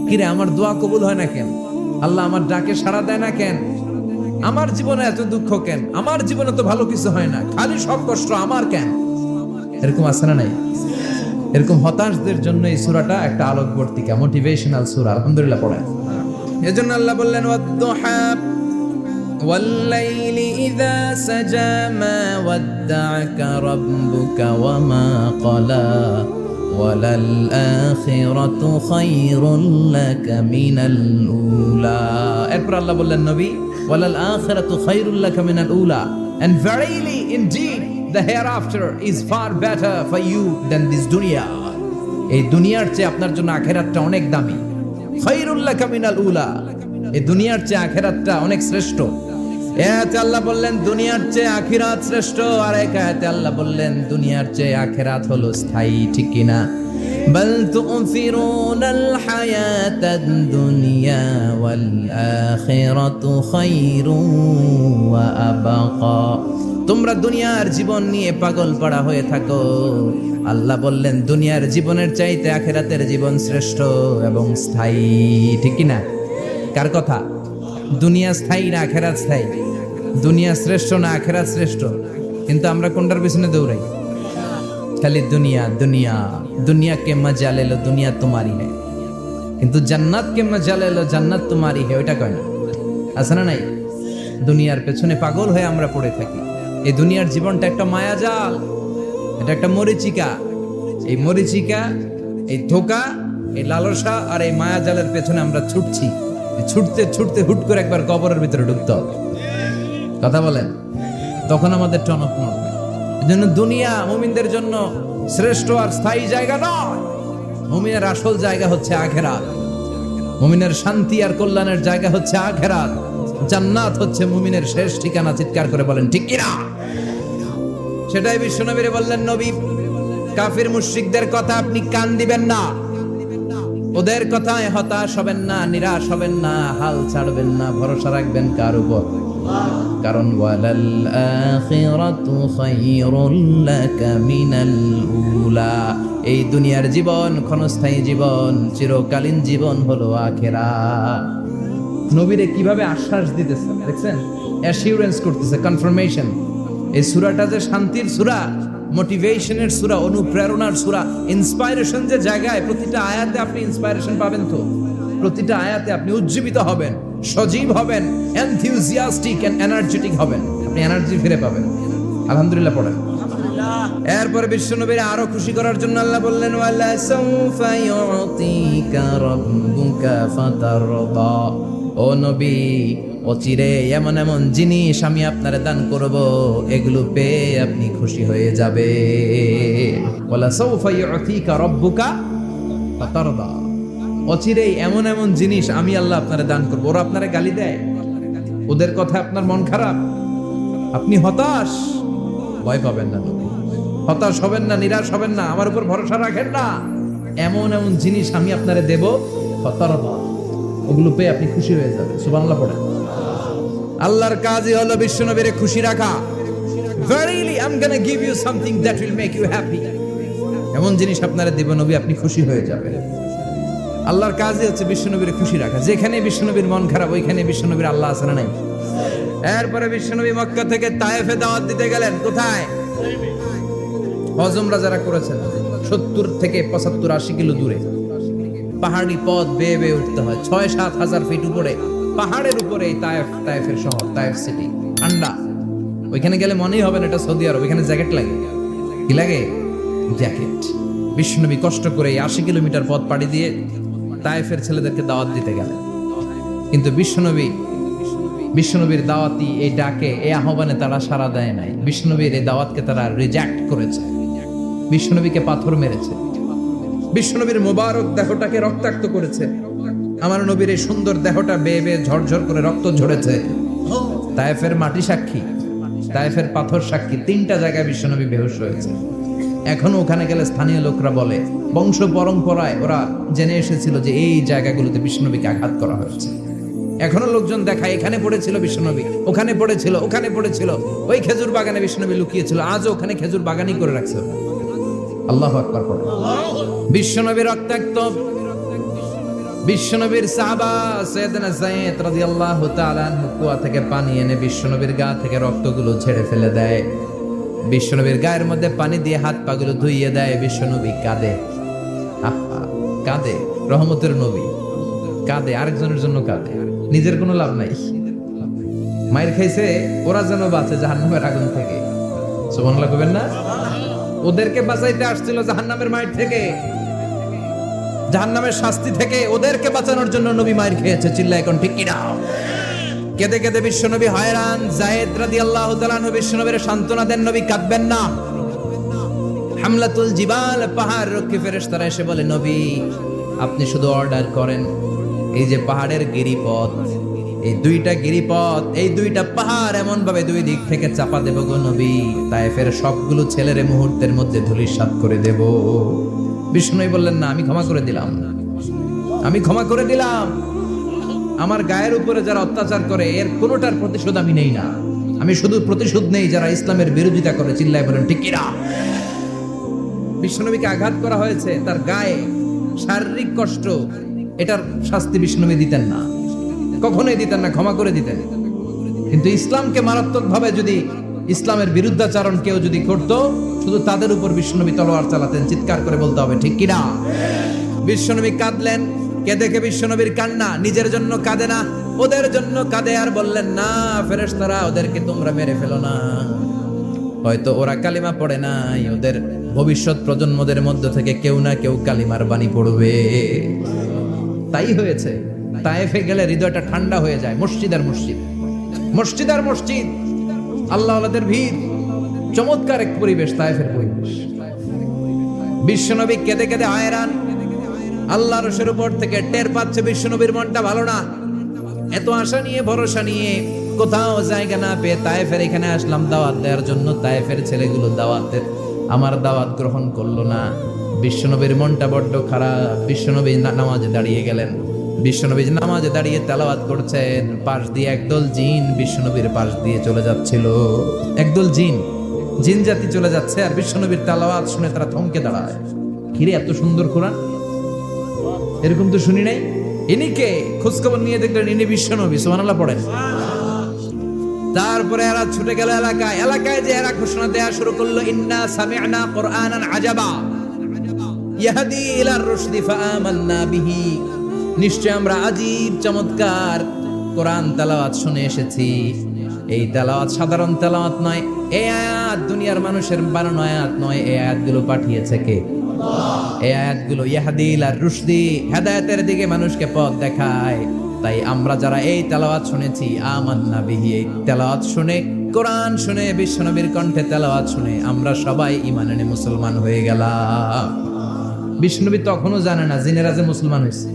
কিরে আমার দোয়া কবুল হয় না কেন, আল্লাহ আমার ডাকে সাড়া দেয় না কেন, আমার জীবনে এত দুঃখ কেন, আমার জীবনে তো ভালো কিছু হয় না, খালি সব কষ্ট আমার কেন? এরকম আছে না নাই? এরকম হতাশদের জন্য এই সূরাটা একটা আলোকবর্তিকা, মোটিভেশনাল সূরা। আলহামদুলিল্লাহ পড়েন। এজন্য আল্লাহ বললেন ওয়াদ-দুহা ওয়াল-লাইলি ইযা সাজা মা ওয়াদ্দা'আকা রাব্বুকা ওয়া মা ক্বালা ওয়ালাল আখিরাতু খায়রুল লাকা মিনাল উলা। এরপর আল্লাহ বললেন নবী ওয়ালাল আখিরাতু খায়রুল লাকা মিনাল উলা, and verily indeed the hereafter is far better for you than this dunya. এই দুনিয়ার চেয়ে আপনার জন্য আখিরাতটা অনেক দামি। খায়রুল লাকা মিনাল উলা, এই দুনিয়ার চেয়ে আখিরাতটা অনেক শ্রেষ্ঠ। এতে আল্লাহ বললেন দুনিয়ার চেয়ে আখিরাত শ্রেষ্ঠ, আর এক আয়াতে আল্লাহ বললেন দুনিয়ার চেয়ে আখিরাত হলো স্থায়ী। ঠিক কি না? বাল তু'থিরুনাল হায়াতাদ দুনিয়া ওয়াল আখিরাতু খায়রুন ওয়া আবকা। তোমরা দুনিয়ার জীবন নিয়ে পাগল পাড়া হয়ে থাকো, আল্লাহ বললেন দুনিয়ার জীবনের চাইতে আখিরাতের জীবন শ্রেষ্ঠ এবং স্থায়ী। ঠিক কি না? কার কথা? দুনিয়া স্থায়ী না আখিরাত স্থায়ী? দুনিয়া শ্রেষ্ঠ না আখিরাত শ্রেষ্ঠ? কিন্তু আমরা কোনটার পিছনে দৌড়াই? খালি দুনিয়া দুনিয়া। दुनिया के मजा ले लो, दुनिया तुम्हारी है, কিন্তু জান্নাত কে মজা ले लो, জান্নাত তোমারই है। ওইটা কয় না? আছে না নাই? দুনিয়ার পেছনে পাগল হয়ে আমরা পড়ে থাকি। এই দুনিয়ার জীবনটা একটা মায়াজাল, এটা একটা মরিচিকা। এই মরিচিকা, এই ধোঁকা, এই লালসা আর এই মায়াজালের পেছনে আমরা ছুটছি। ছুটতে ছুটতে হুট করে একবার কবরের ভিতরে ঢুকতে হবে। কথা বলেন, তখন আমাদের টনক নড়বে। এজন্য দুনিয়া মুমিনদের জন্য শ্রেষ্ঠ আর স্থায়ী জায়গা নয়। মুমিনের আসল জায়গা হচ্ছে আখিরাত। মুমিনের শান্তি আর কল্যাণের জায়গা হচ্ছে আখিরাত। জান্নাত হচ্ছে মুমিনের শেষ ঠিকানা। চিৎকার করে বলেন ঠিক কি না? সেটাই বিশ্বনবীরে বললেন নবী, কাফির মুশরিকদের কথা আপনি কান দিবেন না, ওদের কথায় হতাশ হবেন না, নিরাশ হবেন না, হাল ছাড়বেন না, ভরসা রাখবেন কার উপর? কারণ ওয়ালাল আখিরাতু খায়রুল লাকা মিনাল উলা। এই দুনিয়ার জীবন ক্ষণস্থায়ী জীবন, চিরকালীন জীবন হলো আখিরাত। নবীরে কিভাবে আশ্বাস দিতেছে দেখছেন? অ্যাসিউরেন্স করতেছে, কনফার্মেশন। এই সূরাটা যে শান্তির সূরা, মোটিভেশনের সূরা, অনুপ্রেরণার সূরা, ইন্সপাইরেশন যে জায়গায়, প্রতিটা আয়াতে আপনি ইন্সপাইরেশন পাবেন। তো প্রতিটা আয়াতে আপনি উজ্জীবিত হবেন, সজীব হবেন, এনথিউজিয়াস্টিক এন্ড এনার্জেটিক হবেন, আপনি এনার্জি ফিরে পাবেন। আলহামদুলিল্লাহ পড়েন। এরপরে বিশ্বনবীর আরো খুশি করার জন্য আল্লাহ বললেন ওয়ালা সাউফা ইউতিকা রাব্বুকা ফাতারদা। ও নবী, অচিরে এমন এমন জিনিস আমি আপনারে দান করব, এগুলো পেয়ে আপনি খুশি হয়ে যাবে। ওয়ালা সাউফা ইউতিকা রাব্বুকা ফাতারদা। অচিরে এমন এমন জিনিস আমি আল্লাহ আপনারে দান করব। ওরা আপনারে গালি দেয়, ওদের কথা আপনার মন খারাপ, আপনি হতাশ, ভয় পাবেন না নবী। হতাশ হবেন না, নিরাশ হবেন না, আমার উপর ভরসা রাখেন না। এমন এমন জিনিস আমি আপনারে দেব, ফাতারদা, ওগুলো পেয়ে আপনি খুশি হয়ে যাবেন। সুবহানাল্লাহ পড়েন। আল্লাহর কাজই হলো বিশ্বনবীরে খুশি রাখা। Verily I'm gonna give you something that will make you happy. এমন জিনিস আপনারে দেব নবী, আপনি খুশি হয়ে যাবেন। আল্লাহর কাজই হচ্ছে বিশ্বনবীরে খুশি রাখা। যেখানে বিশ্বনবীর মন খারাপ, ওইখানে বিশ্বনবীর আল্লাহ আছে না নাই? এরপরে বিশ্বনবী মক্কা থেকে তায়েফে দাওয়াত দিতে গেলেন। কোথায়? হজ উমরা যারা করেছেন 70 থেকে 75 80 কিলো দূরে পাহাড়ি পথ বেয়ে বেয়ে উঠতে হয়। 6-7 হাজার ফিট উপরে পাহাড়ের উপরে এই তায়েফের শহর, তায়েফ সিটি। ঠান্ডা, ওইখানে গেলে মনেই হবে না এটা সৌদি আরব। ওইখানে জ্যাকেট লাগে। কি লাগে? জ্যাকেট। বিশ্বনবী কষ্ট করে 80 কিলোমিটার পথ পাড়ি দিয়ে তায়েফের ছেলেদেরকে দাওয়াত দিতে গেলেন। কিন্তু বিশ্বনবীর দাওয়াতি এই ডাকে, এই আহ্বানে তারা সাড়া দেয় নাই। বিশ্বনবীর এই দাওয়াতকে তারা রিজেক্ট করেছে, বিশ্বনবীকে পাথর মেরেছে, বিশ্বনবীর মোবারক দেহটাকে রক্তাক্ত করেছে। আমার নবীর এই সুন্দর দেহটা বেয়ে বেয়ে ঝরঝর করে রক্ত ঝরেছে। তায়েফের মাটি সাক্ষী, তায়েফের পাথর সাক্ষী। 3টা জায়গায় বিশ্বনবী বেহুশ হয়েছে। এখনো ওখানে গেলে স্থানীয় লোকরা বলে, বংশ পরম্পরায় ওরা জেনে এসেছিল যে এই জায়গাগুলোতে বিশ্বনবীকে আঘাত করা হয়েছে। এখনো লোকজন দেখায় এখানে পড়েছিল বিশ্বনবী, ওখানে পড়েছিল, ওখানে পড়েছিল, ওই খেজুর বাগানে বিশ্বনবী লুকিয়েছিল, আজও ওখানে খেজুর বাগানই করে রাখছে। আল্লাহু আকবার পড়ে। বিশ্বনবী রক্তাক্ত, বিশ্বনবীর সাহাবা সাইয়েদনা যায়েদ রাদিয়াল্লাহু তাআলা আনহু কুয়া থেকে পানি এনে বিশ্বনবীর গা থেকে রক্তগুলো ঝেড়ে ফেলে দেয়। বিশ্বনবীর গায়ের মধ্যে পানি দিয়ে হাত পাগুলো ধুইয়ে দেয়। বিশ্বনবী কাঁদে, কাঁদে। রহমতের নবী কাঁদে, আরেকজনের জন্য কাঁদে, নিজের কোনো লাভ নাই। মায়ের খাইছে, ওরা যেন বাঁচে জাহান্নামের আগুন থেকে। সুবহানাল্লাহ কইবেন না? ওদেরকে বাঁচাইতে আসছিল জাহান্নামের মায়ের থেকে, জাহান্নামের শাস্তি থেকে। ওদেরকে বাঁচানোর জন্য নবী মায়ের খেয়েছে। চিল্লায় এখন ঠিক কিনা? কেঁদে কেঁদে বিশ্বনবী হয়রান। যায়েদ রাদিয়াল্লাহু তাআলা আনহু বিশ্বনবীর সান্ত্বনা দেন, নবী কাঁদবেন না। হামলাতুল জিবাল, পাহাড় রক্ষী ফেরেশতারা এসে বলে, নবী আপনি শুধু অর্ডার করেন, এই যে পাহাড়ের গিরিপথ, এই দুইটা গিরিপথ, এই দুইটা পাহাড় এমন ভাবে দুই দিক থেকে চাপা দেব গো নবী, তায়েফের সবগুলো ছেলেরে মুহূর্তের মধ্যে ধূলিসাৎ করে দেব। বিষ্ণুই বললেন, না, আমি ক্ষমা করে দিলাম, আমি ক্ষমা করে দিলাম। আমার গায়ের উপরে যারা অত্যাচার করে এর কোনোটার প্রতিশোধ আমি নেই না। আমি শুধু প্রতিশোধ নেই যারা ইসলামের বিরোধিতা করে। চিল্লায় বলেন ঠিক কিনা? বিশ্বনবীকে আঘাত করা হয়েছে, তার গায়ে শারীরিক কষ্ট, এটার শাস্তি বিষ্ণুনবী দিতেন না, কখনোই দিতেন না, ক্ষমা করে দিতেন। কিন্তু ইসলামকে মারাত্মকভাবে যদি ইসলামের বিরুদ্ধাচরণ কেউ যদি করতো, শুধু তাদের উপর বিশ্বনবী তলোয়ার চালাতেন। চিৎকার করে বলতে হবে ঠিক কিনা? বিশ্বনবী কাঁদলেন। কে দেখে বিশ্বনবীর কান্না, নিজের জন্য কাঁদে না, ওদের জন্য কাঁদে। আর বললেন, না ফেরেশতারা, ওদেরকে তোমরা মেরে ফেলো না, হয়তো ওরা কালিমা পড়ে নাই, ওদের ভবিষ্যৎ প্রজন্মদের মধ্য থেকে কেউ না কেউ কালিমার বাণী পড়বে। তাই হয়েছে। তায়েফে গেলে হৃদয়টা ঠান্ডা হয়ে যায়। মসজিদ আর মসজিদ, মসজিদ আর মসজিদ, আল্লাহ আল্লাহদের ভিড়, চমৎকার এক পরিবেশ তায়েফের পরিবেশ। বিশ্বনবী কেঁদে কেঁদে হয়রান। আল্লাহর রসের উপর থেকে টের পাচ্ছে বিশ্বনবীর মনটা ভালো না। এত আশা নিয়ে, ভরসা নিয়ে, কোথাও জায়গা না পেয়ে তায়েফের এখানে আসলাম দাওয়াত দেওয়ার জন্য। তায়েফের ছেলেগুলো দাওয়াতের আমার দাওয়াত গ্রহণ করলো না। বিশ্বনবীর মনটা বড্ড খারাপ। বিশ্বনবী নামাজে দাঁড়িয়ে গেলেন। বিশ্বনবী নামাজে দাঁড়িয়ে তেলাওয়াত করছেন। পাশ দিয়ে একদল জিন বিশ্বনবীর পাশ দিয়ে চলে যাচ্ছিল। একদল জিন, জিন জাতি চলে যাচ্ছে, আর বিশ্বনবীর তেলাওয়াত শুনে তারা থমকে দাঁড়ায়। কিরে, এত সুন্দর কোরআন, এরকম তো শুনি নাই। ইনি কে? খোঁজখবর নিয়ে দেখলেন ইনি বিশ্বনবী। সুবহানাল্লাহ পড়েন। তারপরে এরা ছুটে গেল এলাকায়। এলাকায় যে এরা ঘোষণা দেয়া শুরু করলো, ইন্না সামি'না কুরআনান আজাবা ইয়াহদি ইলার রুশদি ফাআমান্না বিহি। নিশ্চয় আমরা আজীব চমৎকার কোরআন তেলাওয়াত শুনে এসেছি। এই তেলাওয়াত সাধারণ তেলাওয়াত নয়, এই আয়াত দুনিয়ার মানুষের বানানো আয়াত নয়। এই আয়াতগুলো পাঠিয়েছে কে? এই আয়াতগুলো ইয়াহদি ইলার রুশদি, হেদায়েতের দিকে মানুষকে পথ দেখায়। তাই আমরা যারা এই তেলাওয়াত শুনেছি, আমান্না বিহি, এই তেলাওয়াত শুনে, কোরআন শুনে, বিশ্বনবীর কণ্ঠে তেলাওয়াত শুনে আমরা সবাই ঈমান এনে মুসলমান হয়ে গেলাম। বিশ্বনবী তখনও জানে না জিনেরা যে মুসলমান হয়েছে।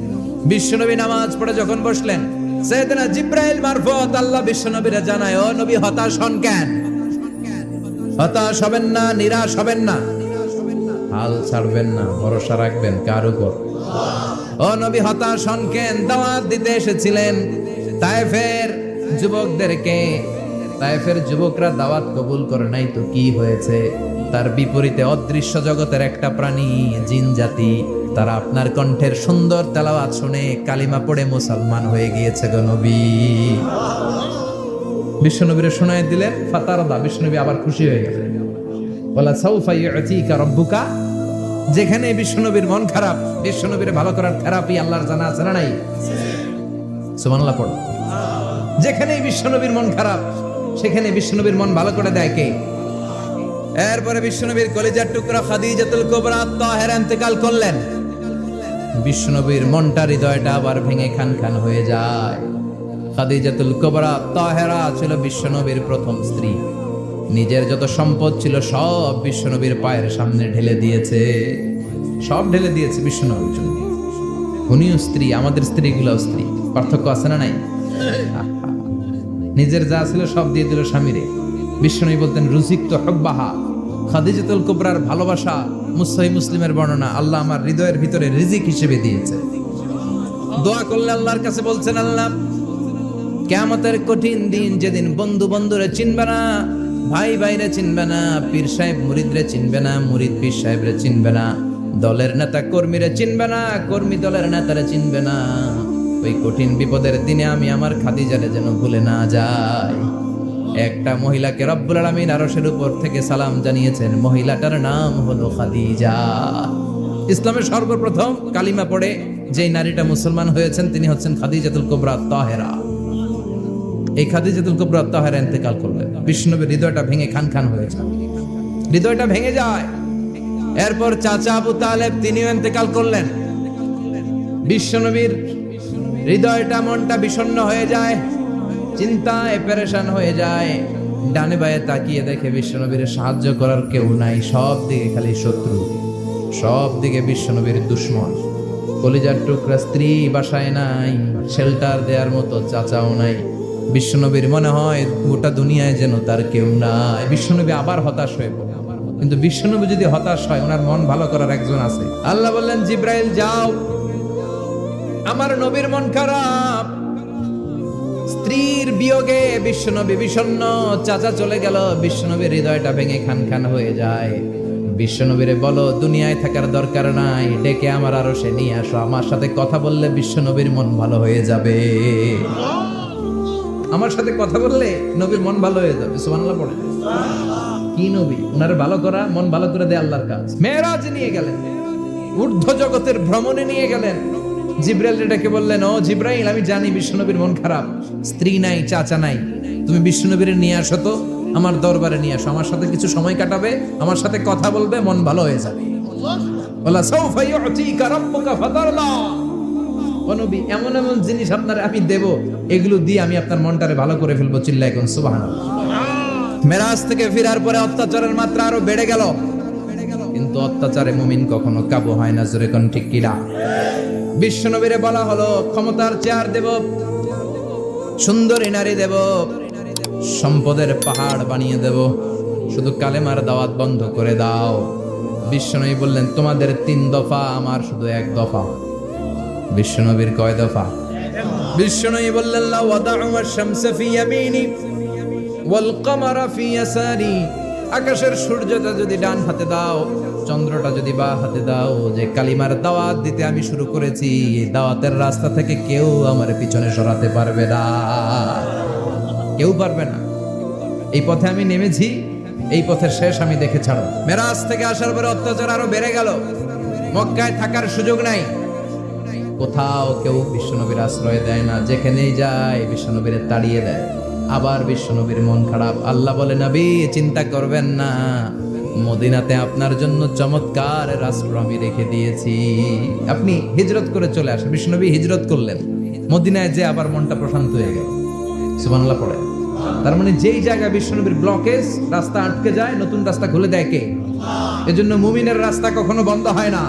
বিশ্বনবী নামাজ পড়ে যখন বসলেন, সাইয়েদনা জিবরাইল মারফত আল্লাহ বিশ্বনবীরে জানায়, ও নবী হতাশ হন কেন? হতাশ হবেন না, নিরাশ হবেন না, হাল ছাড়বেন না, ভরসা রাখবেন কার উপর? ও নবী হতাশ হন কেন? দাওয়াত দিতে এসেছিলেন তায়েফের যুবকদেরকে। তায়েফের যুবকরা দাওয়াত কবুল করে নাই তো কি হয়েছে? তার বিপরীতে অদৃশ্য জগতের একটা প্রাণী, জিন জাতি, তারা আপনার কণ্ঠের সুন্দর তেলাওয়াত শুনে কালিমা পড়ে মুসলমান হয়ে গিয়েছে গো নবী। বিশ্বনবীরে শোনায় দিলেন। ফাতারদা, বিশ্বনবী আবার খুশি হয়ে গেলেন। ওয়ালা সাউফা ইউতিকা রাব্বুকা। যেখানে বিশ্বনবীর মন খারাপ, বিশ্বনবীর ভালো করার থেরাপি আল্লাহর জানা আছে না নাই? সুবহানাল্লাহ পড়ো। যেখানেই বিশ্বনবীর মন খারাপ, সেখানে বিশ্বনবীর মন ভালো করে দেয় কে? এরপরে বিশ্বনবীর কলিজার টুকরা খাদিজাতুল কুবরা তাহেরা ইন্তেকাল করলেন। বিশ্বনবীর মনটা, হৃদয়টা আবার ভেঙে খান খান হয়ে যায়। খাদিজাতুল কুবরা তাহেরা ছিল বিশ্বনবীর প্রথম স্ত্রী। নিজের যত সম্পদ ছিল সব বিশ্বনবীর পায়ের সামনে ঢেলে দিয়েছে, সব ঢেলে দিয়েছে বিশ্বনবীর জন্য। উনিও স্ত্রী, আমাদের স্ত্রীগুলোও স্ত্রী। পার্থক্য আছে না নাই? নিজের যা ছিল সব দিয়ে দিল স্বামীরে। বিশ্বনবী বলতেন, রুজিকত হুব্বাহা। খাদিজাতুল কুবরার ভালোবাসা সহিহ মুসলিমের বর্ণনা, আল্লাহ আমার হৃদয়ের ভিতরে রিজিক হিসেবে দিয়েছে। দোয়া করলে আল্লাহর কাছে বলছেন, আল্লাহ কিয়ামতের কঠিন দিন, যেদিন বন্ধু বন্ধুরে চিনবে না, ভাই ভাইরে চিনবে না, পীর সাহেব মুরিদরে চিনবে না, মুরিদ পীর সাহেবরে চিনবে না, দলের নেতা কর্মীরা চিনবে না, কর্মী দলের নেতারা চিনবে না। ওই কঠিন বিপদের দিনে আমি আমার খাদিজারে যেন ভুলে না যাই। একটা মহিলাকে রব্বুল আলামিন আরশের উপর থেকে সালাম জানিয়েছেন, মহিলাটার নাম হলো খাদিজা। ইসলামের সর্বপ্রথম কালিমা পড়ে যেই নারীটা মুসলমান হয়েছেন তিনি হচ্ছেন খাদিজাতুল কুবরা তাহেরা। এই খাদিজাতুল কুবরা তাহেরা ইন্তেকাল করলেন। বিষ্ণুনবীর হৃদয়টা ভেঙে খান খান হয়ে যায়, হৃদয়টা ভেঙে যায়। এরপর চাচা আবু তালেব তিনিও ইন্তেকাল করলেন। বিশ্বনবীর হৃদয়টা মনটা বিষণ্ণ হয়ে যায়, চিন্তায় পেরেশান হয়ে যায়। ডানে বায়ে তাকিয়ে দেখে বিশ্বনবীর সাহায্য করার কেউ নাই, সব দিকে খালি শত্রু, সব দিকে বিশ্বনবীর দুশ্মন। কলিজার টুকরা স্ত্রী বাসায় নাই, শেল্টার দেওয়ার মতো চাচাও নাই। বিশ্বনবীর মনে হয় গোটা দুনিয়ায় যেন তার কেউ নাই। বিশ্বনবী আবার হতাশ হয়ে পড়ে। কিন্তু বিশ্বনবী যদি হতাশ হয়, ওনার মন ভালো করার একজন আছে। আল্লাহ বললেন, জিব্রাইল যাও, আমার নবীর মন খারাপ, স্ত্রীর বিয়োগে বিশ্বনবী বিষণ্ণ, চাচা চলে গেল। বিশ্বনবীর হৃদয়টা ভেঙে খান খান হয়ে যায়। বিশ্বনবীরে বলো দুনিয়ায় থাকার দরকার নাই, ডেকে আমার আরশে নিয়ে আসো, আমার সাথে কথা বললে বিশ্বনবীর মন ভালো হয়ে যাবে। আমার সাথে কথা বললে নবীর মন ভালো হয়ে যাবে। সুবহানাল্লাহ পড়ে। কি নবী, উনারে ভালো করা, মন ভালো করে দেয় আল্লাহর কাজ। মেরাজে নিয়ে গেলেন, ঊর্ধ্ব জগতের ভ্রমণে নিয়ে গেলেন। জিব্রাইল ডেকে বললেন, ও জিব্রাইল, আমি জানি বিশ্বনবীর মন খারাপ, স্ত্রী নাই, চাচা নাই, তুমি বিশ্বনবীর নিয়ে আসো তো, আমার দরবারে নিয়ে আসো, আমার সাথে কিছু সময় কাটাবে, আমার সাথে কথা বলবে, মন ভালো হয়ে যাবে। ওয়ালা সাউফা ইউতিকা রাব্বুকা ফাতারদা। ও নবী, এমন এমন জিনিস আপনারে আমি দেব, এগুলো দিয়ে আমি আপনার মনটারে ভালো করে ফেলবো। চিল্লায় কোন সুবহানাল্লাহ। মেরাজ থেকে ফেরার পরে অত্যাচারের মাত্রা আরো বেড়ে গেল, কিন্তু অত্যাচারে মুমিন কখনো কাবু হয় না। জোরে কোন ঠিক কিনা? বিশ্বনবীরে বলা হলো, ক্ষমতার চেয়ার দেব, সুন্দরী নারী দেব, সম্পদের পাহাড় বানিয়ে দেব, শুধু কালেমার দাওয়াত বন্ধ করে দাও। বিশ্বনবী বললেন, তোমাদের 3 দফা, আমার শুধু 1 দফা। বিশ্বনবীর কয় দফা? বিশ্বনবী বললেন, লা ওয়াদাউ আশ-শামসা ফি ইয়ামিনি ওয়াল কামারা ফি ইয়াসারি। আকাশের সূর্যটা যদি ডান হাতে দাও, চন্দ্রটা যদি বাঁ হাতে দাও, যে কালিমার দাওয়াত দিতে আমি শুরু করেছি, এই দাওয়াতের রাস্তা থেকে কেউ আমার পিছনে সরাতে পারবে না, কেউ পারবে না। এই পথে আমি নেমেছি, এই পথের শেষ আমি দেখে ছাড়ো। মেরাজ থেকে আসার পরে অত্যাচার আরো বেড়ে গেল, মক্কায় থাকার সুযোগ নাই, কোথাও কেউ বিশ্বনবীর আশ্রয় দেয় না, যেখানেই যায় বিশ্বনবীর তাড়িয়ে দেয়। আবার বিশ্বনবীর মন খারাপ। আল্লাহ বলে, নবী চিন্তা করবেন না, মদিনাতে আপনার জন্য চমৎকার রাষ্ট্র আমি রেখে দিয়েছি, আপনি হিজরত করে চলে আসেন। বিশ্বনবী হিজরত করলেন, মদিনায় যে আবার মনটা প্রশান্ত হয়ে গেল। সুবহানাল্লাহ পড়ে। তার মানে যেই জায়গায় বিশ্বনবীর ব্লকেজ, রাস্তা আটকে যায়, নতুন রাস্তা খুলে দেয় কে? এজন্য মুমিনের রাস্তা কখনো বন্ধ হয় না।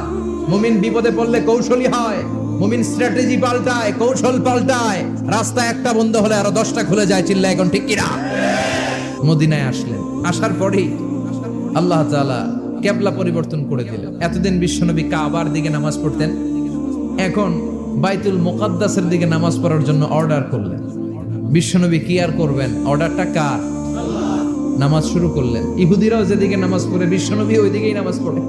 মুমিন বিপদে পড়লে কৌশলী হয়, মুমিন স্ট্র্যাটেজি পাল্টায়, কৌশল পাল্টায়। রাস্তা একটা বন্ধ হলে আরো 10টা খুলে যায়। চিল্লা এখন ঠিক কিনা? মদিনায় আসলেন, আসার পরেই আল্লাহ তাআলা কিবলা পরিবর্তন করে দিলেন। এতদিন বিশ্বনবী কাবার দিকে নামাজ পড়তেন, এখন বাইতুল মুকাদ্দাসের দিকে নামাজ পড়ার জন্য অর্ডার করলেন। বিশ্বনবী কি আর করবেন, অর্ডারটা কার? নামাজ শুরু করলেন। ইহুদিরাও যেদিকে নামাজ পড়ে, বিশ্বনবী ওইদিকেই নামাজ পড়ে।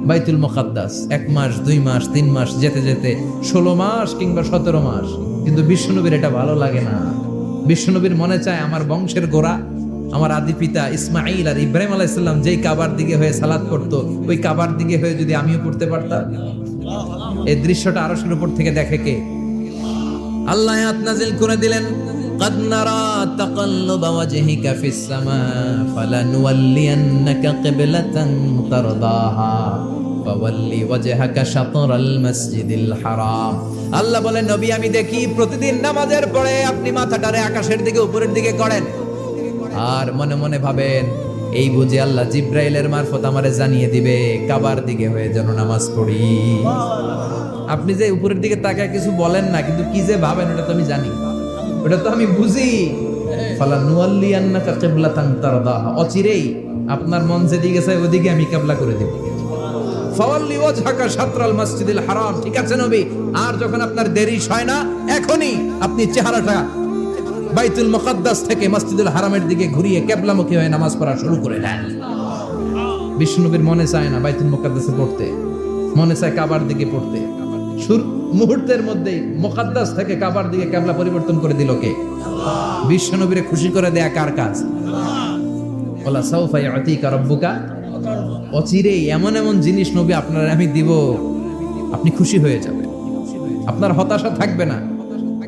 বাইতুল মুকাদ্দাস 1 মাস 2 মাস 3 মাস যেতে যেতে 16 মাস কিংবা 17 মাস, কিন্তু বিশ্বনবীর এটা ভালো লাগে না। বিশ্বনবীর মনে চায় আমার বংশের গোড়া, আমার আদি পিতা ইসমাঈল আর ইব্রাহিম আলাইহিস সালাম যেই কাবার দিকে হয়ে সালাত করতো, ওই কাবার দিকে হয়ে যদি আমিও পড়তে পারতাম। এই দৃশ্যটা আরশের উপর থেকে দেখে কে? আল্লাহ আয়াত নাযিল করে দিলেন, قد نرى تقلب وجهك في السماء فلنولينك قبلة ترضاها فولي وجهك شطر المسجد الحرام। আল্লাহ বলেন, নবী আমি দেখি প্রতিদিন নামাজের পরে আপনি মাথাটারে আকাশের দিকে, উপরের দিকে করেন, আর মনে মনে ভাবেন এই বুঝি আল্লাহ জিব্রাইলের মারফত আমারে জানিয়ে দিবে কাবার দিকে হয়ে যেন নামাজ পড়ি। আপনি যে উপরের দিকে তাকায় কিছু বলেন না, কিন্তু কি যে ভাবেন ওটা তো আমি জানি, ওটা তো আমি বুঝি। ফালানুওয়াল্লিয়ান্নাকা কিবলাতান তারদাহা, অচিরেই আপনার মন যেদিকে চায় ওদিকে আমি কিবলা করে দেব। ফাওয়াল্লি ওয়াজহাকা শাতরাল মাসজিদিল হারাম। ঠিক আছে নবী, আর যখন আপনার দেরি হয় না, এখনই আপনি চেহারাটা বাইতুল মুকাদ্দাস থেকে মসজিদুল হারামের দিকে ঘুরিয়ে কিবলামুখী হয়ে নামাজ পড়া শুরু করে দেন। বিশ্বনবীর মনে চায় না বাইতুল মুকাদ্দাসে পড়তে, মনে চায় কাবার দিকে পড়তে, মুহূর্তের মধ্যেই মুকাদ্দাস থেকে কাবার দিকে কিবলা পরিবর্তন করে দিল কে? বিশ্ব নবীরে খুশি করে দেয়া কার কাজ? ওয়ালা সাউফা ইয়াতিকা রাব্বুকা, অচিরেই এমন এমন জিনিস নবী আপনার আমি দিব, আপনি খুশি হয়ে যাবেন, আপনার হতাশা থাকবে না।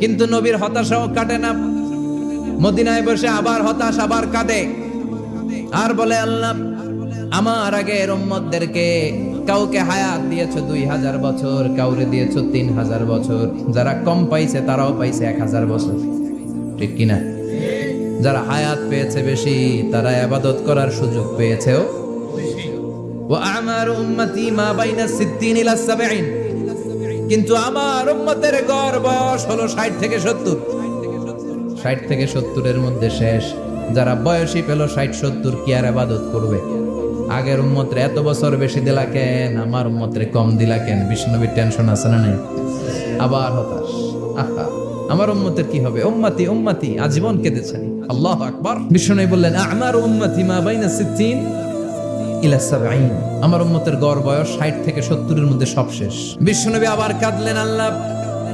কিন্তু নবীর হতাশাও কাটে না, মদিনায় বসে আবার হতাশ, আবার কাঁদে, আর বলে আল্লাহ আমার আগের উম্মতদেরকে কাউকে হায়াত দিয়েছো 2000 বছর, কাউরে দিয়েছো 3000 বছর, যারা কম পাইছে তারাও পাইছে 1000 বছর, ঠিক কিনা? যারা হায়াত পেয়েছে বেশি তারা ইবাদত করার সুযোগ পেয়েছেও বেশি। ওয়া আমারু উম্মতি মা বাইনা 60 ইলা 70, কিন্তু আমার উম্মতের গড় বয়স হলো 60 থেকে 70। 60 থেকে 70 এর মধ্যে শেষ। যারা বয়সী পেল 60-70 কি আর ইবাদত করবে? আগের উম্মতরে এত বছর বেশি দিলা কেন, আমার উম্মতরে কম দিলা কেন? বিষ্ণুনবীর টেনশন আছে না নাই? আবার হতাশ, আহা আমার উম্মতের কি হবে? উম্মতি উম্মতি আজীবন কেঁদেছেন। আল্লাহু আকবার। বিষ্ণুনবী বললেন আমার উম্মতি মা বাইনা 60 ইলা 70, আমার উম্মতের গড় বয়স 60 থেকে 70 এর মধ্যে সব শেষ। বিষ্ণুনবী আবার কাঁদলেন, আল্লাহ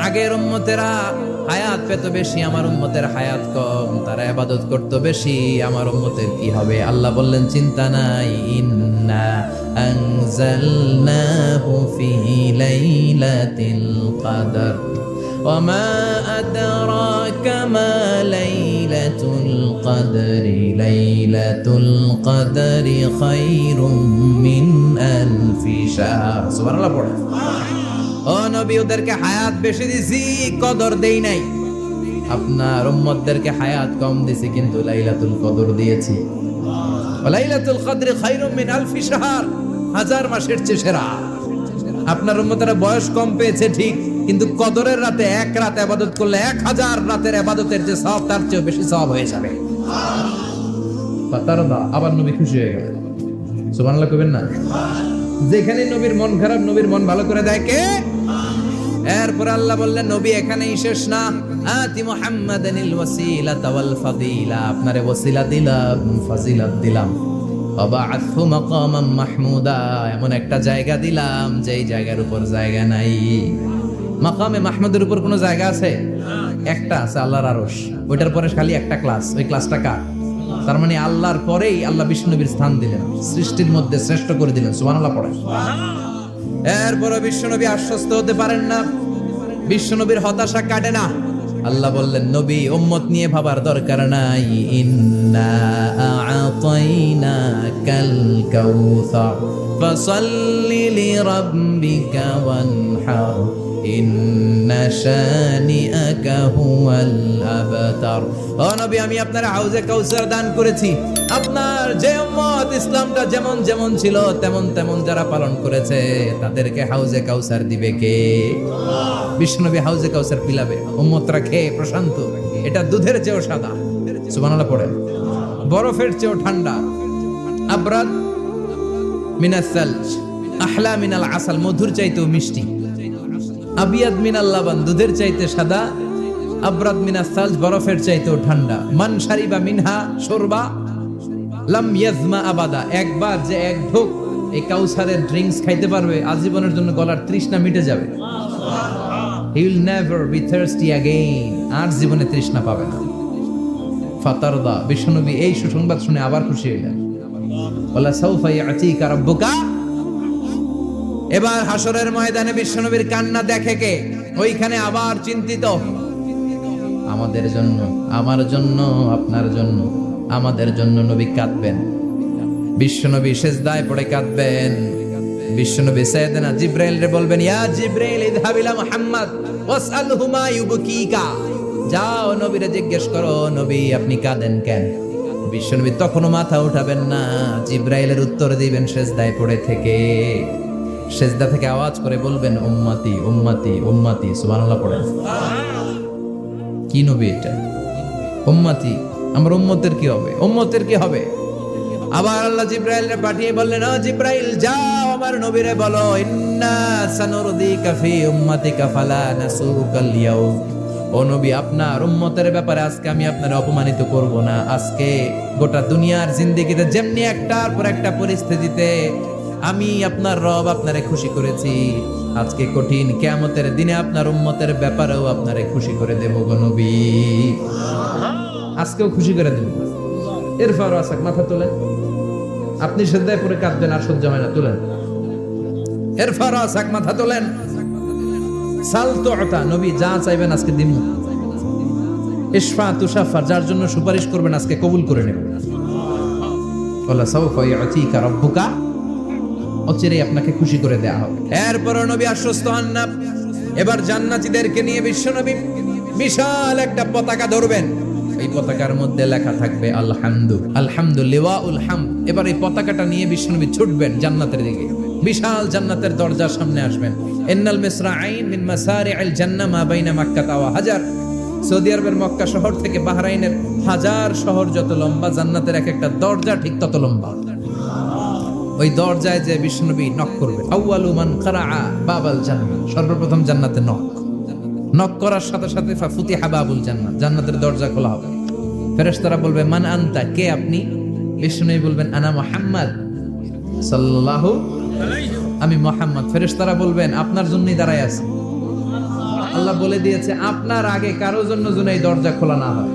আগের উম্মতেরা হায়াত পেত বেশি, আমার উম্মতের হায়াত কম, তারা ইবাদত করত বেশি, আমার উম্মতের কি হবে? আল্লাহ বললেন চিন্তা নাই, ইন্না আনজালনাহু ফি লাইলাতিল কদর ওয়া মা আদরাকা মা লাইলাতুল কদরি, লাইলাতুল কদরি খায়রুম মিন আলফি শাহর। সুবহানাল্লাহ পড়ে। ও নবী, ওদেরকে হায়াত বেশি দিছি, কদর দেই নাই। আপনার উম্মতদেরকে হায়াত কম দিছি, কিন্তু লাইলাতুল কদর দিয়েছি। লাইলাতুল কদর খায়রুম মিন আলফি শাহর, 1000 মাসের চেয়ে সেরা। আপনার উম্মতেরা বয়স কম পেয়েছে ঠিক, কিন্তু কদরের রাতে এক রাত ইবাদত করলে 1000 রাতের ইবাদতের যে সওয়াব তার চেয়ে বেশি সওয়াব হয়ে যাবে। ফাতারদা, আবার নবী খুশি হয়ে গেলেন। সুবহানাল্লাহ কইবেন না? যেখানে নবীর মন খারাপ, নবীর মন ভালো করে দেয় কে? এরপর আল্লাহ বললেন নবী এখানেই শেষ না, আতি মুহাম্মাদানিল ওয়াসিলাতা ওয়াল ফাদিলা, আপনারে ওয়াসিলা দিলাম, ফাজিলাত দিলাম, ওয়াবাআথহু মাকামান মাহমুদা, এমন একটা জায়গা দিলাম যেই জায়গার উপর জায়গা নাই। মাকামে মাহমুদের উপর কোনো জায়গা আছে? একটা আছে, আল্লাহর আরশ। ওইটার পরে খালি একটা ক্লাস, ওই ক্লাসটা কার? তার মানে আল্লাহর পরেই আল্লাহ বিষ্ণুনবীর স্থান দিলেন, সৃষ্টির মধ্যে শ্রেষ্ঠ করে দিলেন। সুবহানাল্লাহ পড়ে। এরপর বিশ্বনবী আশ্বস্ত হতে পারেন না, বিশ্বনবীর হতাশা কাটে না। আল্লাহ বললেন নবী উম্মত নিয়ে ভাবার দরকার নাই, ইন্না আ'তাইনাকাল কাউসার ফাসাল্লি লিরাব্বিকা ওয়ানহার ইন্না শানিআকা হুয়াল আবতার। ও নবী, আমি আপনার হাউজে কাউসার দান করেছি। আপনার যে উম্মত ইসলামটা যেমন যেমন ছিল তেমন তেমন যারা পালন করেছে তাদেরকে হাউজে কাউসার দিবে কে? বিষ্ণুনবী হাউজে কাউসার পিলাবে, উম্মতরা খেয়ে প্রশান্ত। এটা দুধের চেয়েও সাদা, সুবহানাল্লাহ পড়ে, বরফের চেয়েও ঠান্ডা, আবরাদ মিনাস সালজ আহলা মিনাল আসাল, মধুর চাইতেও মিষ্টি, আবিয়াদ মিনাল লাবান, দুধের চাইতে সাদা, আবরাদ মিনাস সালজ, বরফের চাইতেও ঠান্ডা। মান শারিবা মিনহা শুরবা লাম ইয়াজমা আবাদা, একবার যে এক ঢোক এই কাউসারের ড্রিঙ্কস খাইতে পারবে আজীবনের জন্য গলার তৃষ্ণা মিটে যাবে। He will never be thirsty again, আর জীবনে তৃষ্ণা পাবে না। ফাতারদা, বিশ্বনবী এই সুসংবাদ শুনে আবার খুশি হইলেন। ওয়ালা সাউফা ইয়াতিকা রাব্বুকা। এবার হাসরের ময়দানে বিশ্বনবীর কান্না দেখে কে? ওইখানে আবার চিন্তিত, আমাদের জন্য, আমার জন্য, আপনার জন্য, আমাদের জন্য নবী কাঁদবেন। বিশ্বনবী সিজদায় পড়ে কাঁদবেন। বিশ্বনবী সাইয়েদনা জিবরাইলরে বলবেন, ইয়া জিবরাইল ইযহাব ইলা মুহাম্মদ ওয়াসআলহু মা ইউবকিকা, যাও নবীরে জিজ্ঞেস করো নবী আপনি কাঁদেন কেন? বিশ্বনবী তখনও মাথা উঠাবেন না, জিবরাইলের উত্তর দিবেন সিজদায় পড়ে থেকে। সিজদা থেকে আওয়াজ করে বলবেন উম্মতি উম্মতি উম্মতি। সুবহানাল্লাহ পড়েন। কি নবী এটা? উম্মতি, আমার উম্মতের কি হবে? উম্মতের কি হবে? আবার আল্লাহ জিবরাইলকে পাঠিয়ে বললেন, ও জিবরাইল যাও আমার নবীরে বলো, ইন্না সানুরদিকা ফি উম্মাতিকা ফালা নাসুকাল ইয়াউম। ও নবী, আপনার উম্মতের ব্যাপারে আজকে আমি আপনার অপমানিত করব না। আজকে গোটা দুনিয়ার জিন্দেগিতে যেমনি একটার পর একটা পরিস্থিতিতে আমি আপনার রব আপনারে খুশি করেছি, আজকে কঠিন কিয়ামতের দিনে আপনার উম্মতের ব্যাপারেও আপনারে খুশি করে দেব গো নবী, আজকেও খুশি করে দেব। এরপর আসাক মাথা তোলেন, আপনি শ্রদ্ধায় পরে কাঁদবেন আর সহ্য হয় না, তুলেন। এরপর আসাক মাথা তোলেন। সাল তুতা, নবী যা চাইবেন আজকে দিমু। ইশফা তুশাফা, যার জন্য সুপারিশ করবেন আজকে কবুল করে নেব। ওয়ালা সাওফা ইউতিকা রাব্বুকা, অচিরেই আপনাকে খুশি করে দেয়া হবে। এরপর নবী আশ্বস্ত হন না। এবার জান্নাতীদেরকে নিয়ে বিশ্বনবী বিশাল একটা পতাকা ধরবেন। এই পতাকার মধ্যে লেখা থাকবে আলহামদুলিল্লাহুল হামদ। এবার এই পতাকাটা নিয়ে বিশ্বনবী ছুটবেন জান্নাতের দিকে। বিশাল জান্নাতের দরজার সামনে আসবেন। ইন্নাল মিসরাঈন মিন মাসারি'আল জান্নাহ মা বাইনা মাক্কাহ ওয়া হাজার। সৌদি আরবের মক্কা শহর থেকে বাহরাইনের হাজার শহর যত লম্বা, জান্নাতের এক একটা দরজা ঠিক তত লম্বা। ওই দরজায় যে বিশ্বনবী নক করবে, আউয়ালু মান কারাআ বাবাল জান্নাহ, সর্বপ্রথম জান্নাতে নক করার সাথে সাথে ফাফুতিহা বাবুল জান্নাহ, জান্নাতের দরজা খোলা হবে। ফেরেশতারা বলবে মান আনতা, কে আপনি? বিশ্বনবী বলবেন আনা মুহাম্মদ সাল্লাল্লাহু আলাইহি, আমি মুহাম্মদ। ফেরেশতারা বলবেন আপনার জন্যই দাঁড়ায় আছি। আল্লাহ বলে দিয়েছে আপনার আগে কারো জন্য যেন এই দরজা খোলা না হয়।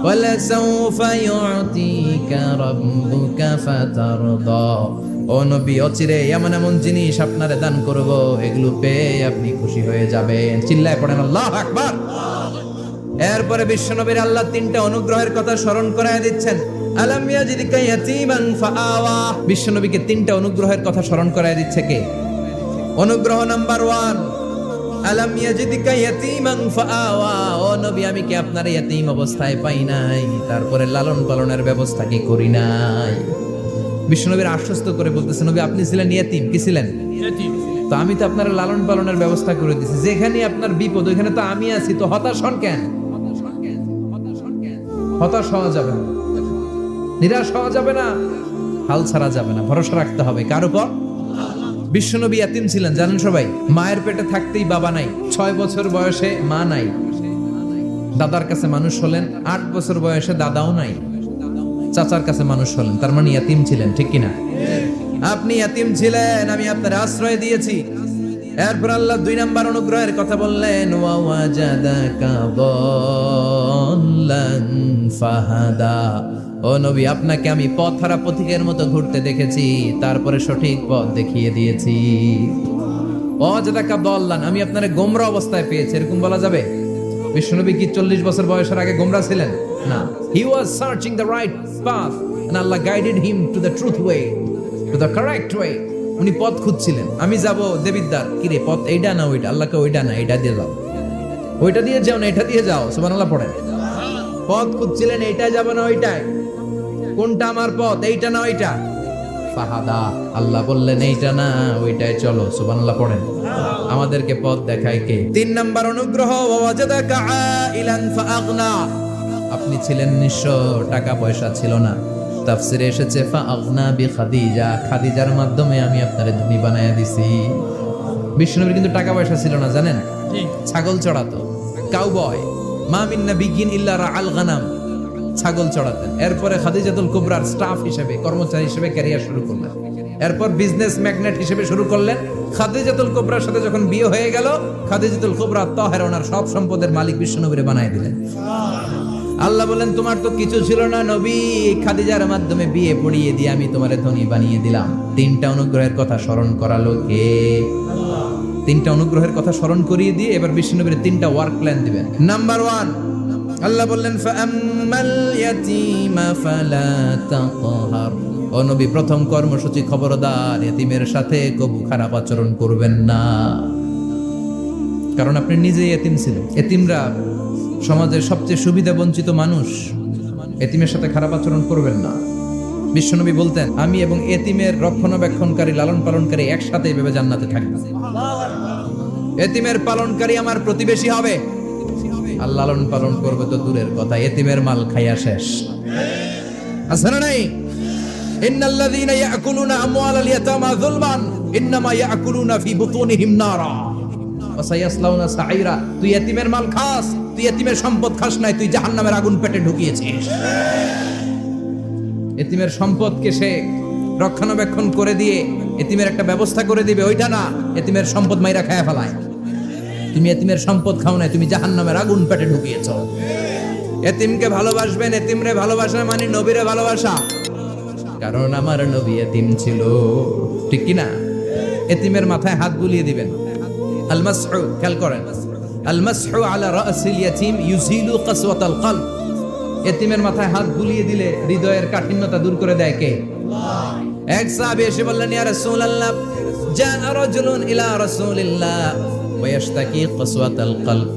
ওয়ালা সাউফা ইউতিকা রাব্বুকা ফাতারদা, ও নবী অচিরে এমন এমন জিনিস আপনারে দান করব, এগুলো পেয়ে আপনি খুশি হয়ে যাবেন। চিল্লায় পড়েন আল্লাহু আকবার। এরপরে বিশ্বনবীর আল্লাহ তিনটা অনুগ্রহের কথা স্মরণ করায় দিচ্ছেন। আলাম ইয়াজিদকা ইয়াতীমান ফাআওয়া, বিশ্বনবীকে তিনটা অনুগ্রহের কথা স্মরণ করায় দিচ্ছে কে? অনুগ্রহ নাম্বার 1, আলাম ইয়াজিদকা ইয়াতীমান ফাআওয়া, ও নবী আমি কি আপনার ইয়াতীম অবস্থায় পাই নাই, তারপরে লালন পালনের ব্যবস্থা কি করি নাই? বিশ্বনবীর আশ্বস্ত করে বলতেছে নবী আপনি ছিলেন ইয়াতীম, কি ছিলেন? ইয়াতীম। তো আমি তো আপনার লালন পালনের ব্যবস্থা করে দিয়েছি, যেখানে আপনার বিপদ ওইখানে তো আমি আছি, তো হতাশ হন কেন? হতাশ হওয়া যাবে না, নিরাশ হওয়া যাবে না, হাল ছাড়া যাবে না, ভরসা রাখতে হবে কার উপর? বিশ্বনবী ইয়াতীম ছিলেন জানেন সবাই। মায়ের পেটে থাকতেই বাবা নাই, 6 বছর বয়সে মা নাই, দাদার কাছে মানুষ হলেন, 8 বছর বয়সে দাদাও নাই, চাচার কাছে মানুষ হলেন, তার মানে ইয়াতীম ছিলেন, ঠিক কিনা? আপনি ইয়াতীম ছিলেন, আমি আপনার আশ্রয় দিয়েছি। এরপর আল্লাহ 2 নাম্বার অনুগ্রহের কথা বললেন, ওয়া ওয়াজাদাকা দাল্লান ফাহাদা, ও নবী আপনাকে আমি পথহারা পথিকের মতো ঘুরতে দেখেছি, তারপরে সঠিক পথ দেখিয়ে দিয়েছি। ওয়াজাদাকা দাল্লান, আমি আপনারে গোমরা অবস্থায় পেয়েছি, এরকম বলা যাবে? বিশ্বনবী কি 40 বছর বয়সের আগে গোমরা ছিলেন? না, he was searching the right path and Allah guided him to the truth way, to the correct way. উনি পথ খুঁজছিলেন। আমি যাব দেবিদ্দার, কি রে পথ এইটা না ওইটা? আল্লাহকে ওইটা না এইটা দিয়ে যাও, ওইটা দিয়ে যাও না এটা দিয়ে যাও, সুবহানাল্লাহ পড়েন। পথ খুঁজছিলেন, এইটা যাব না ওইটাই, কোনটা আমার পথ, এইটা না ওইটা? ফাহাদা, আল্লাহ বললেন এইটা না ওইটাই চলো, সুবহানাল্লাহ পড়েন। আমাদেরকে পথ দেখায় কে? 3 নাম্বার অনুগ্রহ, ওয়াজাদাকা আইলান ফাআগনা, আপনি ছিলেন নিঃস্ব, টাকা পয়সা ছিল না। তাফসিরে এসেছে ফাআগনা বিখাদিজা, খাদিজার মাধ্যমে আমি আপনারে ধনী বানায়া দিছি। বিশ্বনবীর কিন্তু টাকা পয়সা ছিল না জানেন, ছাগল চড়াতো, কাউবয়। মা মিন নাবিয়্যিন ইল্লা রাআল গানাম, ছাগল চড়াতেন। এরপরে খাদিজাতুল কুবরার স্টাফ হিসেবে, কর্মচারী হিসেবে ক্যারিয়ার শুরু করলেন। এরপর বিজনেস ম্যাগনেট হিসেবে শুরু করলেন। খাদিজাতুল কুবরার সাথে যখন বিয়ে হয়ে গেল, খাদিজাতুল কুবরা তাহেরা ওনার সব সম্পদের মালিক বিশ্বনবীরে বানায় দিলেন। আল্লাহ বলেন তোমার তো কিছু ছিল না নবী, খাদিজার মাধ্যমে বিয়ে পড়িয়ে দিয়ে আমি তোমারে ধনী বানিয়ে দিলাম। 3টা অনুগ্রহের কথা স্মরণ করালো কে? আল্লাহ। 3টা অনুগ্রহের কথা স্মরণ করিয়ে দিয়ে এবার বিশ্বনবীর 3টা ওয়ার্ক প্ল্যান দিবেন। নাম্বার 1, আল্লাহ বললেন ফাআম্মাল ইয়াতীমা ফালা তাকহার, ও নবী প্রথম কর্মসূচি খবরদার, এতিমের সাথে কবু খারাপ আচরণ করবেন না, কারণ আপনি নিজেই এতিম ছিলেন। এতিমরা সমাজের সবচেয়ে সুবিধা বঞ্চিত মানুষ, এতিমের সাথে খারাপ আচরণ করবেন না। বিশ্বনবী বলতেন আমি এবং এতিমের রক্ষণাবেক্ষণকারী, লালন পালনকারী একসাথে এভাবে জান্নাতে থাকবে। এতিমের পালনকারী আমার প্রতিবেশী হবে, আর লালন পালন করবে তো দূরের কথা, এতিমের মাল খাইয়া শেষ। আছে না নাই? ইন্নাল্লাযীনা ইয়াকুলুনা আমওয়ালাল ইয়াতামা যুলমান ইন্নামা ইয়াকুলুনা ফি বুতুনিহিম নারা ওয়া সায়াসলাউনা সাঈরা, তুই এতিমের মাল খাস, তুই এতিমের সম্পদ খাস নাই, তুই জাহান্নামের আগুন পেটে ঢুকিয়েছিস। এতিমের সম্পদকে সে রক্ষণাবেক্ষণ করে দিয়ে এতিমের একটা ব্যবস্থা করে দিবে, ওইটা না। এতিমের সম্পদ মাইরা খায়া ফেলায়। তুমি এতিমের সম্পদ খাও না, তুমি জাহান্নামের আগুন পেটে ঢুকিয়েছো। এতিমকে ভালোবাসবেন, এতিমরে ভালোবাসা মানে নবীরে ভালোবাসা। কারণ আমার নবী এতিম ছিল, ঠিক কি না? এতিমের মাথায় হাত বুলিয়ে দিবেন। আল মাসহু, খেয়াল করেন, আল মাসহু আলা রাসিল ইয়াতিম ইউজিলু কাসওয়াতাল কলব। এতিমের মাথায় হাত বুলিয়ে দিলে হৃদয়ের কাঠিন্যতা দূর করে দেয় কে? আল্লাহ। এক সাহাবী এসে বললেন, ইয়া রাসূলুল্লাহ, জাআ রাজুলুন ইলা রাসূলিল্লাহ ওয়া ইয়াশতাকি কাসওয়াতাল কলব।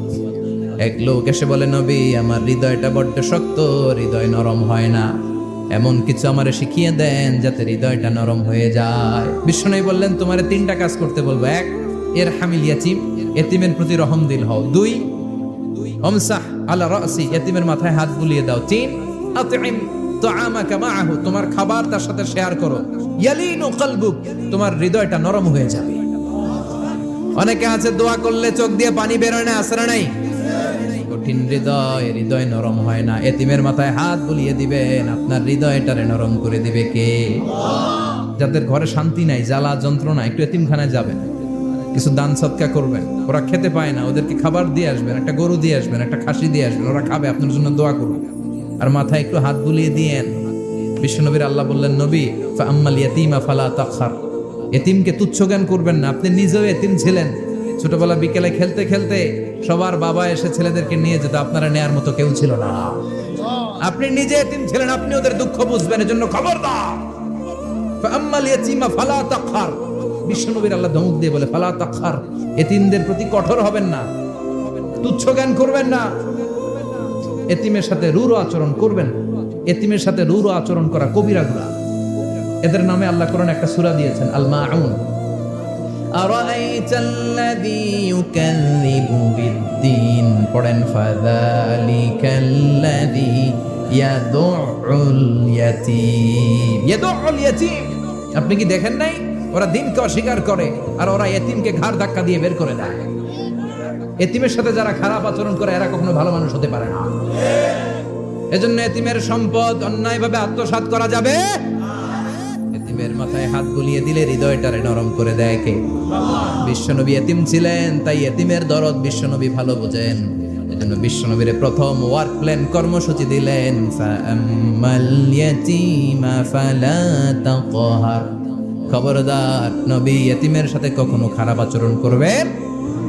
এক লোক এসে বলে, নবী, আমার হৃদয়টা বড্ড শক্ত, হৃদয় নরম হয় না, এমন কিছু আমারে শিখিয়ে দেন যাতে হৃদয়টা নরম হয়ে যায়। বিশ্বনবী বললেন, তোমারে 3টা কাজ করতে বলবো। 1, ইরহামিল ইয়াতীম, এতিমের প্রতি রহম দিল হও। 2, আমসাহ আলা রাসি, এতিমের মাথায় হাত বুলিয়ে দাও। 3, আতইম তাআমাকা মাআহু, তোমার খাবার তার সাথে শেয়ার করো। ইয়ালিনু কলবুক, তোমার হৃদয়টা নরম হয়ে যাবে। অনেকে আছে দোয়া করলে চোখ দিয়ে পানি বের হয় না, আসরা নাই? কঠিন হৃদয়, হৃদয় নরম হয় না। এতিমের মাথায় হাত বুলিয়ে দিবেন, আপনার হৃদয়টারে নরম করে দিবে কে? যাদের ঘরে শান্তি নাই, জ্বালা যন্ত্রণা, একটু এতিমখানায় যাবেন, কিছু দান সদকা করবেন। ওরা খেতে পায় না, ওদেরকে খাবার দিয়ে আসবেন, একটা গরু দিয়ে আসবেন, একটা খাসি দিয়ে আসবেন, ওরা খাবে, আপনার জন্য দোয়া করবে। আর মাথায় একটু হাত বুলিয়ে দিয়েন। বিশ্বনবীর আল্লাহ বললেন, নবী, ফাআম্মাল ইয়াতীমা ফালা তাখখার, এতিমকে তুচ্ছ জ্ঞান করবেন না। আপনি নিজেও এতিম ছিলেন। ছোটবেলা বিকেলে খেলতে খেলতে সবার বাবা এসে ছেলেদেরকে নিয়ে যেত, আপনারা নেয়ার মতো কেউ ছিল না। আপনি নিজে এতিম ছিলেন, আপনি ওদের দুঃখ বুঝবেন, এজন্য খবরদার। ফাআম্মাল ইয়াতীমা ফালা তাখখার, বিশ্বনবীর আল্লাহ ধমক দিয়ে বলে, ফালা তাখখার, এতিমদের প্রতি কঠোর হবেন না, তুচ্ছ জ্ঞান করবেন না, এতিমের সাথে রূঢ় আচরণ করবেন। এতিমের সাথে রূঢ় আচরণ করা কবিরা গুনাহ। এদের নামে আল্লাহ কোরআনে একটা সূরা দিয়েছেন, আল মাউন। আরাআইতাল্লাযী ইউকাযযিবু বিদ্দীন, পড়েন, ফাযালিকাল্লাযী ইয়াদুউল ইয়াতীম। ইয়াদুউল ইয়াতীম, আপনি কি দেখেন নাই? ওরা দিনকে অস্বীকার করে আর ওরা এতিমকে ঘাড় ধাক্কা দিয়ে বের করে দেয়। এতিমের সাথে যারা খারাপ আচরণ করে এরা কখনো ভালো মানুষ হতে পারে না। এজন্য এতিমের সম্পদ অন্যায়ভাবে আত্মসাৎ করা যাবে। এতিমের মাথায় হাত বুলিয়ে দিলে হৃদয়টারে নরম করে দেয় কে? বিশ্বনবী এতিম ছিলেন, তাই এতিমের দরদ বিশ্বনবী ভালো বোঝেন। এজন্য বিশ্বনবীর প্রথম ওয়ার্ক প্ল্যান, কর্মসূচি দিলেন, ফাআম্মাল ইয়াতীমা ফালা তাকহার, খবরদার নবী এতিমের সাথে কখনো খারাপ আচরণ করবেন।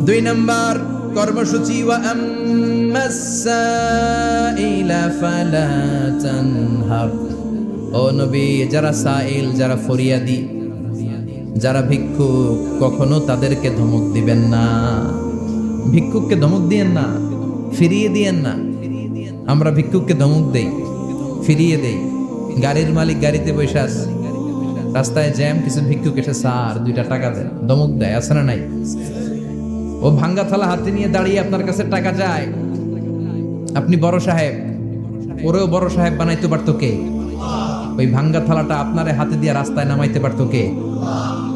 2 নম্বর কর্মসূচি, ওয়া আম্মাস সাইলা ফালা তানহার, ও নবী, যারা সাইল, যারা ফরিয়াদি, যারা ভিক্ষুক, কখনো তাদেরকে ধমক দিবেন না। ভিক্ষুককে ধমক দিয়েন না, ফিরিয়ে দিয়েন না। আমরা ভিক্ষুককে ধমক দেই, ফিরিয়ে দেই। গাড়ির মালিক গাড়িতে বসে আছে, রাস্তায় জ্যাম, কিছু ভিক্ষুক এসে স্যার 2টা টাকা দেন, ধমক দেয়, আছে না নাই? ও ভাঙ্গা থালা হাতে নিয়ে দাঁড়িয়ে আপনার কাছে টাকা চায়। আপনি বড় সাহেব, ওরেও বড় সাহেব বানাইতে পারতো কে? ওই ভাঙ্গা থালাটা আপনারে হাতে দিয়ে রাস্তায় নামাইতে পারতো কে?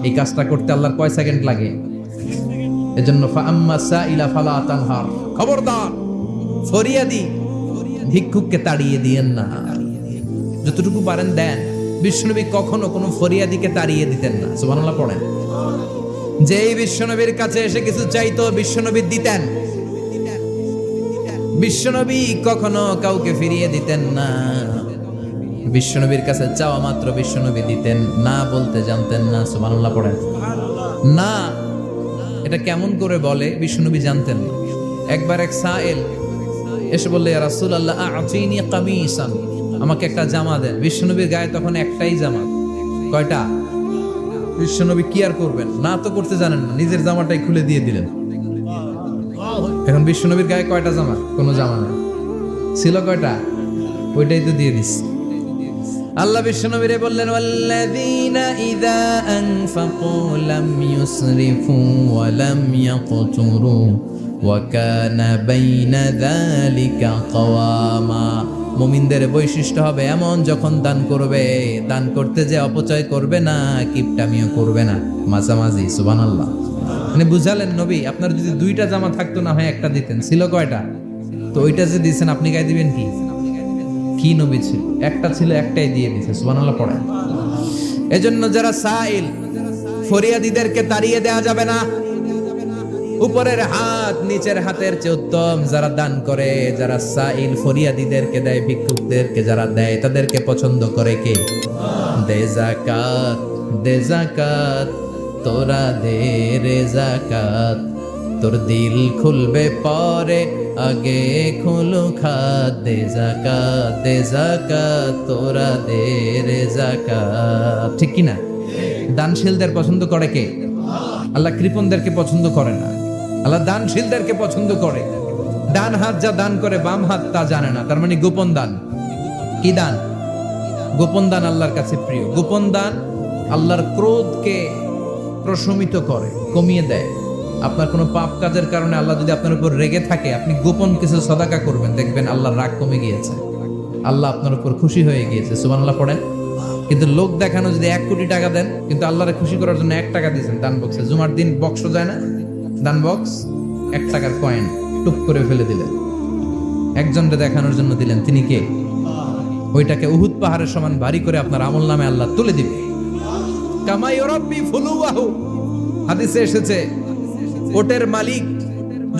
এই কাজটা করতে আল্লাহর কয় সেকেন্ড লাগে? এজন্য ফাআম্মা সাইলা ফালা তানহার, খবরদার ফরিয়াদি ভিক্ষুককে তাড়িয়ে দিয়েন না। যতটুকু পারেন দেন। বিশ্বনবী কখনো কোনো ফরিয়াদিকে তাড়িয়ে দিতেন না। সুবহানাল্লাহ পড়েন। যেই বিশ্বনবীর কাছে এসে কিছু চাইতো, বিশ্বনবী দিতেন। বিশ্বনবী কখনো কাউকে ফিরিয়ে দিতেন না। বিশ্বনবীর কাছে চাওয়া মাত্র বিশ্বনবী দিতেন, না বলতে জানতেন না। সুবহানাল্লাহ পড়েন। না, এটা কেমন করে বলে বিশ্বনবী জানতেন না। একবার এক সাইল এসে বললে, ইয়া রাসূলুল্লাহ আ'তিনি কামিসান, আমাকে একটা জামা দেন। বিশ্বনবীর গায়ে তখন একটাই জামা। কয়টা? বিশ্বনবী কি আর করবেন, না তো করতে জানেন না, নিজের জামাটাই খুলে দিয়ে দিলেন। এখন বিশ্বনবীর গায়ে কয়টা জামা? কোনো জামা নেই। ছিল কয়টা? ওইটাই তো দিয়ে দিস। আল্লাহ বিশ্বনবীরে বললেন, ওয়াল্লাযীনা ইযা আনফাকু লাম ইউসরিফু ওয়া লাম ইয়াকতুরু ওয়া কানা বাইনা যালিকা কাওয়ামা। মুমিনদের বৈশিষ্ট্য হবে এমন, যখন দান করবে, দান করতে যে অপচয় করবে না, কিপটামিও করবে না, মাঝামাঝি। সুবহানাল্লাহ। মানে বুঝালেন নবী, আপনার যদি 2টা জামা থাকতো না হয় একটা দিতেন। ছিল কয়টা? তো ওইটা যে দিয়েছেন আপনি গায়ে দিবেন কি? কি নবী ছিল? একটা ছিল, একটাই দিয়ে দিয়েছে। সুবহানাল্লাহ পড়েন। এজন্য যারা সাইল, ফরিয়াদিদেরকে তাড়িয়ে দেয়া যাবে না। উপরের হাত নিচের হাতের চেয়ে উত্তম যারা দান করে, যারা সাইল ফরিয়াদিদেরকে দেয়, ভিক্ষুকদেরকে যারা দেয়, তাদেরকে পছন্দ করে কে? দে যাকাত, দে যাকাত, তোরা দে রে যাকাত, তোর দিল খুলবে পরে, আগে খুলু খাত। দে যাকাত, দে যাকাত, তোরা দে রে যাকাত। ঠিক কি না? দানশীলদের পছন্দ করে কে? আল্লাহ কৃপণদেরকে পছন্দ করে না, আল্লাহ দানশীলদেরকে পছন্দ করে। ডান হাত যা দান করে বাম হাত তা জানে না, তার মানে গোপন দান। কি দান? গোপন দান আল্লাহর কাছে প্রিয়। গোপন দান আল্লাহর ক্রোধকে প্রশমিত করে, কমিয়ে দেয়। আপনার কোনো পাপ কাজের কারণে আল্লাহ যদি আপনার উপর রেগে থাকে, আপনি গোপন কিছু সদাকা করবেন, দেখবেন আল্লাহর রাগ কমে গিয়েছে, আল্লাহ আপনার উপর খুশি হয়ে গিয়েছে। সুবহানাল্লাহ পড়েন। কিন্তু লোক দেখানো যদি 1 কোটি টাকা দেন, কিন্তু আল্লাহরে খুশি করার জন্য 1 টাকা দিয়েছেন দান বক্সে, জুমার দিন বক্স যায় না, দান বক্স, 1 টাকার কয়েন টুক করে ফেলে দিলেন, একজনকে দেখানোর জন্য দিলেন, তিনি কে? ওইটাকে উহুদ পাহাড়ের সমান ভারী করে আপনার আমল নামে আল্লাহ তুলে দিবে। কামা ইউরাব্বি ফুলুয়াহু, হাদিসে এসেছে, ওটের মালিক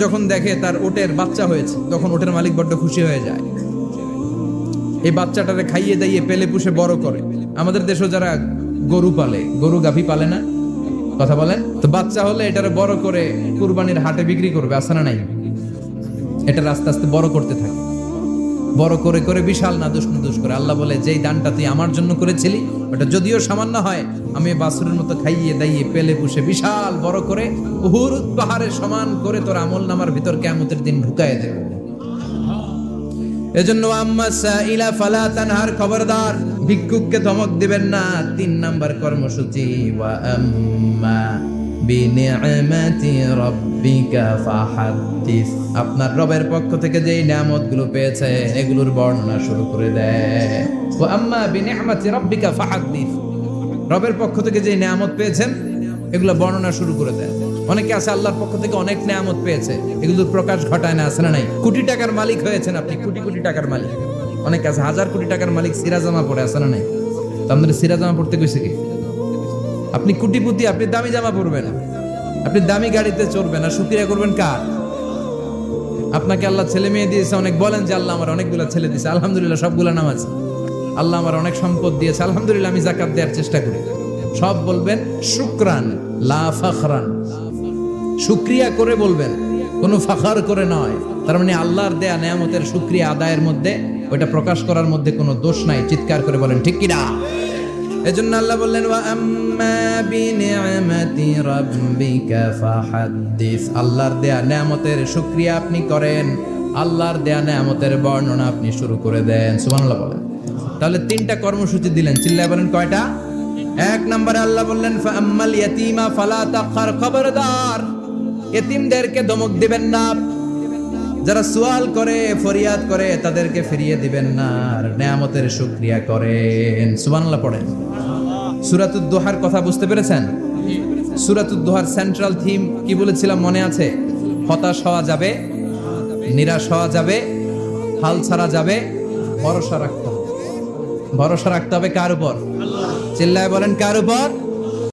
যখন দেখে তার ওটের বাচ্চা হয়েছে, তখন ওটের মালিক বড্ড খুশি হয়ে যায়। এই বাচ্চাটারে খাইয়ে দাইয়ে পেলে পুষে বড় করে। আমাদের দেশে যারা গরু পালে, গরু গাভী পালে না, কথা বলেন তো, বাচ্চা হলে এটারে বড় করে কুরবানির হাটে বিক্রি করবে, আছে না নাই? এটা আস্তে আস্তে বড় করতে থাকে, বড় করে করে বিশাল নাদুস নাদুস করে। আল্লাহ বলে, যেই দানটা তুই আমার জন্য করেছিলি, ওটা যদিও সামান্য হয়, আমি বাছুরের মতো খাইয়ে দাইয়ে পেলে পুষে বিশাল বড় করে উহুদ পাহাড়ের সমান করে তোর আমল নামার ভিতর কিয়ামতের দিন ঢুকায় দেব। এজন্য আম্মা সাইলা ফালা তানহার, খবরদার ভিক্ষুককে ধমক দিবেন না। 3 নাম্বার কর্মসূচি, ওয়া আম্মা বিনিআমাতি রাব্বিকা ফাহাদ্দিস, আপনার রবের পক্ষ থেকে যেই নিয়ামতগুলো পেয়েছে এগুলোর বর্ণনা শুরু করে দেয়। ওয়া আম্মা বিনিআমাতি রাব্বিকা ফাহাদ্দিস, রবের পক্ষ থেকে যেই নিয়ামত পেয়েছেন এগুলো বর্ণনা শুরু করে দেয়। অনেকে আছে আল্লাহর পক্ষ থেকে অনেক নিয়ামত পেয়েছে, এগুলোর প্রকাশ ঘটায় না, আছে না নাই? কোটি টাকার মালিক হয়েছেন আপনি, কোটি কোটি টাকার মালিক। অনেকে আছে 1000 কোটি টাকার মালিক, সিরাজামা পরে, আছে না নাই? তো আমাদের সিরাজামা পড়তে কইছে কি? আপনি কোটিপতি, আপনি দামি জামা পরবেন, আপনি দামি গাড়িতে চড়বেন, আর শুকরিয়া করবেন কার? আপনাকে আল্লাহ ছেলে মেয়ে দিয়েছে অনেক, বলেন যে আল্লাহ আমার অনেকগুলো ছেলে দিয়েছে, আলহামদুলিল্লাহ সবগুলো নামাজ। আল্লাহ আমার অনেক সম্পদ দিয়েছে, আলহামদুলিল্লাহ আমি যাকাত দেওয়ার চেষ্টা করি। সব বলবেন শুকরান লা ফাখরান, শুকরিয়া করে বলবেন, কোনো ফাখার করে নয়। তার মানে আল্লাহর দেয়া নিয়ামতের শুকরিয়া আদায়ের মধ্যে, ওইটা প্রকাশ করার মধ্যে কোনো দোষ নাই। চিৎকার করে বলেন ঠিক কি না? এজন্য আল্লাহ বললেন, ওয়া আম্মা বিনিআমাতি রাব্বিকা ফাহাদ্দিস, আল্লাহর দেয়া নিয়ামতের শুকরিয়া আপনি করেন, আল্লাহর দেয়া নিয়ামতের বর্ণনা আপনি শুরু করে দেন। সুবহানাল্লাহ বলেন। তাহলে 3টা কর্মসূচি দিলেন, চিল্লায় বলেন কয়টা? 1 নম্বরে আল্লাহ বললেন, ফা আম্মাল ইয়াতীমা ফালা তাকহার, খবরদার এতিমদেরকে ধমক দিবেন না, যারা সুয়াল করে ফরিয়াদ করে তাদেরকে ফিরিয়ে দিবেন না, আর নিয়ামতের শুকরিয়া করেন। সুবহানাল্লাহ পড়েন। সূরাতুদ দুহার কথা বুঝতে পেরেছেন? সূরাতুদ দুহার সেন্ট্রাল থিম কি বলেছিলাম মনে আছে? হতাশ হওয়া যাবে, নিরাশ হওয়া যাবে, হাল ছাড়া যাবে, ভরসা রাখতে হবে। ভরসা রাখতে হবে কার উপর? চিল্লায় বলেন কার উপর?